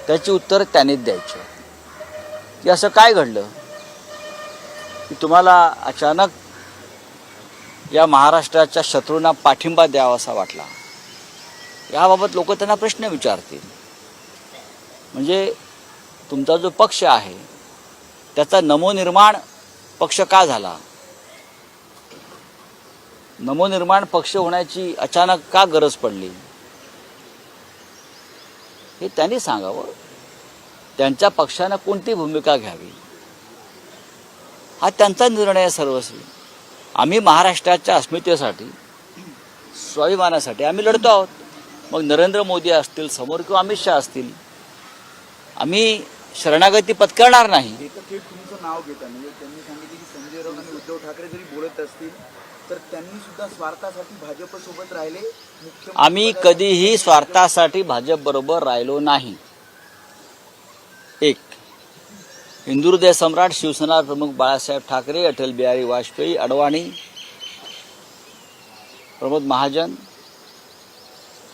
त्याची उत्तर त्यांनीच द्यायची की असं काय घडलं की तुम्हाला अचानक या महाराष्ट्राच्या शत्रूंना पाठिंबा द्यावासा वाटला. याबाबत लोक त्यांना प्रश्न विचारतील. म्हणजे तुमचा जो पक्ष आहे त्याचा नवनिर्माण पक्ष का झाला, नवनिर्माण पक्ष होण्याची अचानक का गरज पडली, हे त्यांनी सांगावं. त्यांच्या पक्षानं कोणती भूमिका घ्यावी हा त्यांचा निर्णय सर्वस्वी. आम्ही महाराष्ट्राच्या अस्मितेसाठी, स्वाभिमानासाठी आम्ही लढतो आहोत. मग नरेंद्र मोदी असतील समोर किंवा अमित शहा असतील, आम्ही शरणागती पत्करणार नाही. तुमचं नाव घेता म्हणजे त्यांनी सांगितले की संजय राऊत आणि उद्धव ठाकरे जरी बोलत असतील तर त्यांनी सुद्धा स्वार्थासाठी भाजपसोबत राहिले. आम्ही कधीही स्वार्थासाठी भाजप बरोबर राहिलो नाही. एक, हिंदू हृदय सम्राट शिवसेना प्रमुख बाळासाहेब ठाकरे, अटल बिहारी वाजपेयी, अडवाणी, प्रमोद महाजन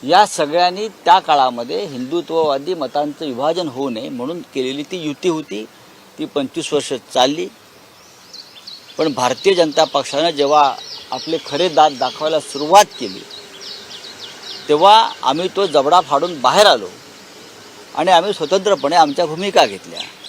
या सगळ्यांनी त्या काळामध्ये हिंदुत्ववादी मतांचं विभाजन होऊ नये म्हणून केलेली ती युती होती. ती 25 वर्ष चालली. पण भारतीय जनता पक्षानं जेव्हा आपले खरे दात दाखवायला सुरुवात केली तेव्हा आम्ही तो जबडा फाडून बाहेर आलो आणि आम्ही स्वतंत्रपणे आमच्या भूमिका घेतल्या.